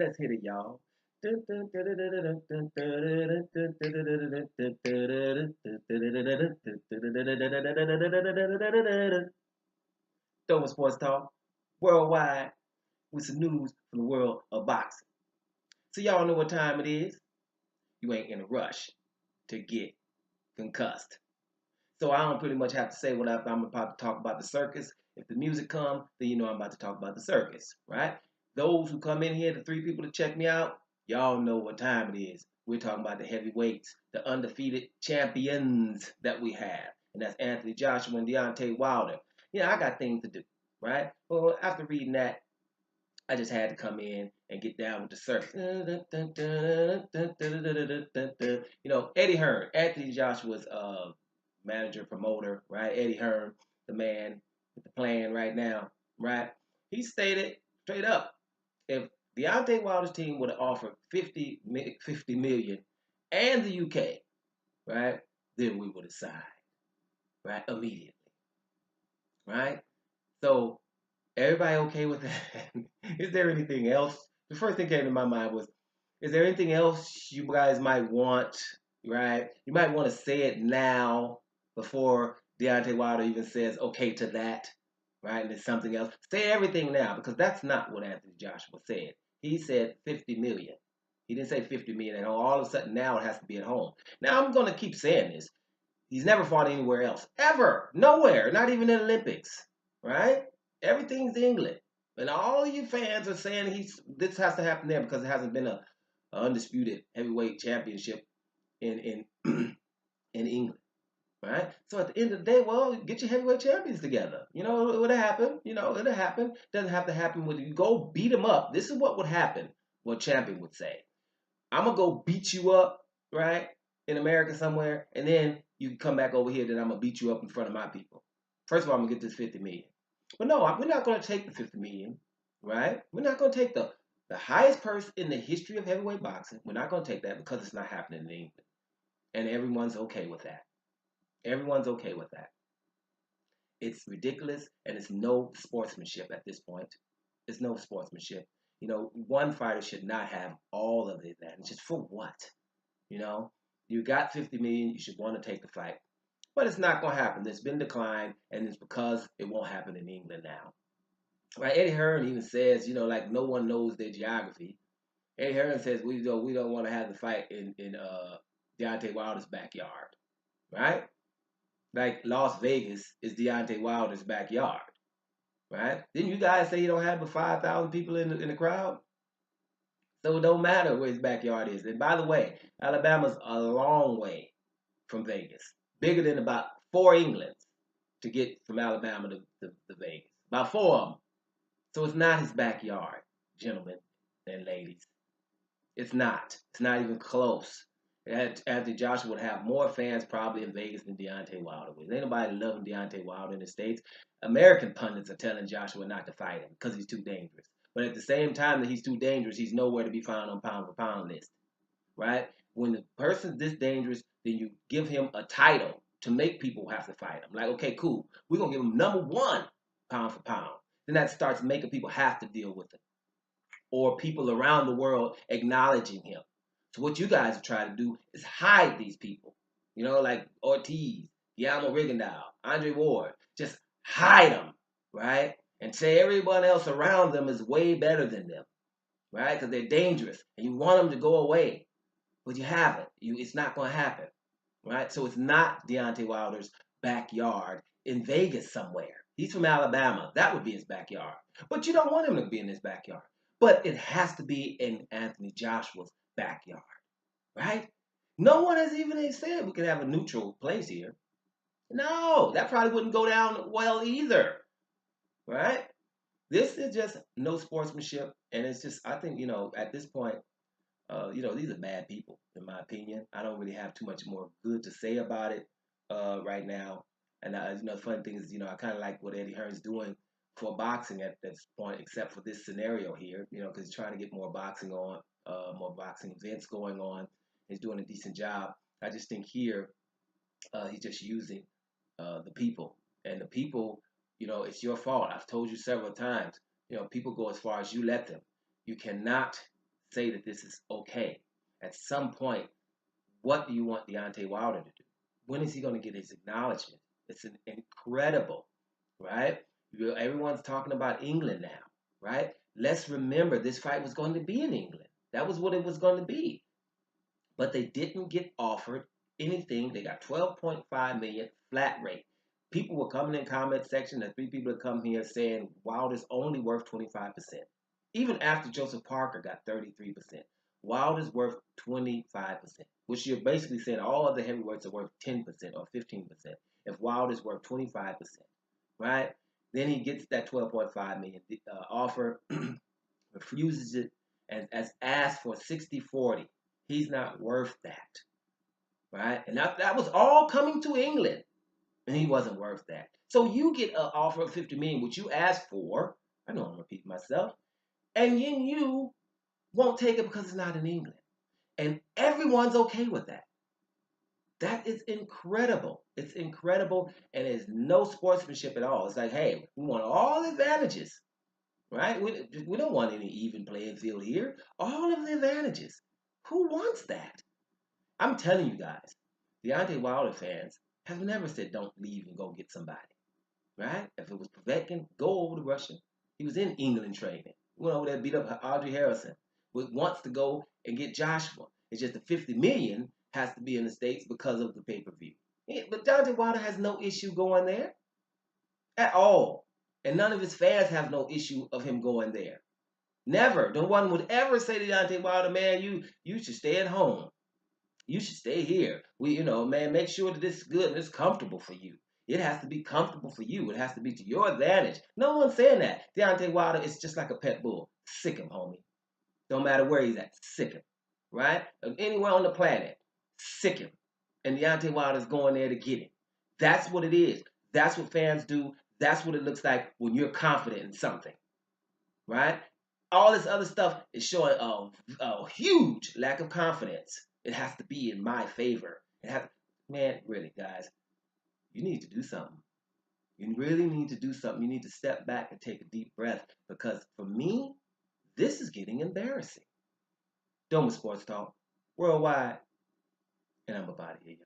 Let's hit it, y'all. Throwing sports talk worldwide with some news from the world of boxing. So y'all know what time it is. You ain't in a rush to get concussed. So I don't pretty much have to say what I'm about to talk about the circus. If the music come, then you know I'm about to talk about the circus, right? Those who come in here, the three people to check me out, y'all know what time it is. We're talking about the heavyweights, the undefeated champions that we have. And that's Anthony Joshua and Deontay Wilder. I got things to do, right? Well, after reading that, I just had to come in and get down with the circus. Eddie Hearn, Anthony Joshua's manager, promoter, right? Eddie Hearn, the man with the plan right now, right? He stated straight up, if Deontay Wilder's team would have offered 50 million and the UK, right, then we would have signed, right, immediately, right? So everybody okay with that? Is there anything else? The first thing came to my mind was, is there anything else you guys might want, right? You might want to say it now before Deontay Wilder even says okay to that, right? And it's something else. Say everything now because that's not what Anthony Joshua said. He said 50 million. He didn't say 50 million at all. All of a sudden now it has to be at home. Now I'm going to keep saying this. He's never fought anywhere else. Ever. Nowhere. Not even in the Olympics. Right? Everything's England. And all you fans are saying this has to happen there because it hasn't been a undisputed heavyweight championship in in England. Right? So at the end of the day, well, get your heavyweight champions together. It would have happened. It'll happen. Doesn't have to happen with you. Go beat them up. This is what would happen, what champion would say. I'm gonna go beat you up, right, in America somewhere, and then you can come back over here. Then I'm gonna beat you up in front of my people. First of all, I'm gonna get this 50 million. But no, we're not gonna take the 50 million, right? We're not gonna take the highest purse in the history of heavyweight boxing. We're not gonna take that because it's not happening in England, and everyone's okay with that. Everyone's okay with that. It's ridiculous, and it's no sportsmanship at this point. It's no sportsmanship. One fighter should not have all of the advantages. For what? You know, you got 50 million. You should want to take the fight, but it's not going to happen. There's been decline, and it's because it won't happen in England now. Right? Eddie Hearn even says, like no one knows their geography. Eddie Hearn says we don't want to have the fight in Deontay Wilder's backyard, right? Like Las Vegas is Deontay Wilder's backyard, right? Didn't you guys say you don't have but 5,000 people in the crowd? So it don't matter where his backyard is. And by the way, Alabama's a long way from Vegas, bigger than about 4 Englands to get from Alabama to Vegas. About 4 of them. So it's not his backyard, gentlemen and ladies. It's not. It's not even close. Anthony Joshua would have more fans probably in Vegas than Deontay Wilder would. Ain't nobody loving Deontay Wilder in the States. American pundits are telling Joshua not to fight him because he's too dangerous. But at the same time that he's too dangerous, he's nowhere to be found on pound for pound list. Right? When the person's this dangerous, then you give him a title to make people have to fight him. Like, okay, cool. We're going to give him #1 pound for pound. Then that starts making people have to deal with him. Or people around the world acknowledging him. So what you guys are trying to do is hide these people. Like Ortiz, Guillermo Rigondeaux, Andre Ward. Just hide them, right? And say everyone else around them is way better than them, right? Because they're dangerous. And you want them to go away. But you haven't. It's not going to happen, right? So it's not Deontay Wilder's backyard in Vegas somewhere. He's from Alabama. That would be his backyard. But you don't want him to be in his backyard. But it has to be in Anthony Joshua's backyard, right? No one has even said we could have a neutral place here. No, that probably wouldn't go down well either, right? This is just no sportsmanship, and it's just I think at this point, these are bad people in my opinion. I don't really have too much more good to say about it right now. And the funny thing is, I kind of like what Eddie Hearn's doing for boxing at this point, except for this scenario here, because he's trying to get more boxing on, more boxing events going on. He's doing a decent job. I just think here he's just using the people, and the people, it's your fault. I've told you several times. People go as far as you let them. You cannot say that this is okay. At some point, what do you want Deontay Wilder to do? When is he going to get his acknowledgement? It's incredible, right? Everyone's talking about England now, right? Let's remember this fight was going to be in England. That was what it was going to be. But they didn't get offered anything. They got 12.5 million flat rate. People were coming in comment section. The three people that come here saying Wilder's only worth 25%. Even after Joseph Parker got 33%. Wilder's worth 25%, which you're basically saying all other heavyweights are worth 10% or 15%. If Wilder's worth 25%, right? Then he gets that 12.5 million offer, refuses it, and as asked for 60-40. He's not worth that, right? And that was all coming to England, and he wasn't worth that. So you get an offer of 50 million, which you asked for. I know I'm repeating myself, and then you won't take it because it's not in England, and everyone's okay with that. That is incredible. It's incredible, and it's no sportsmanship at all. It's like, hey, we want all the advantages, right? We don't want any even playing field here. All of the advantages. Who wants that? I'm telling you guys, Deontay Wilder fans have never said don't leave and go get somebody, right? If it was Povetkin, go over to Russia. He was in England training. He went over there, beat up Audrey Harrison. Wants to go and get Joshua. It's just the 50 million has to be in the States because of the pay-per-view. Yeah, but Deontay Wilder has no issue going there at all. And none of his fans have no issue of him going there. Never. No one would ever say to Deontay Wilder, man, you should stay at home. You should stay here. Man, make sure that it's good and it's comfortable for you. It has to be comfortable for you. It has to be to your advantage. No one's saying that. Deontay Wilder is just like a pet bull. Sick him, homie. Don't matter where he's at. Sick him. Right? Anywhere on the planet. Sick him. And Deontay Wilder's going there to get him. That's what it is. That's what fans do. That's what it looks like when you're confident in something. Right? All this other stuff is showing a huge lack of confidence. It has to be in my favor. Man, really, guys, you need to do something. You really need to do something. You need to step back and take a deep breath because for me, this is getting embarrassing. Dome Sports Talk, worldwide, and I'm about to hear you.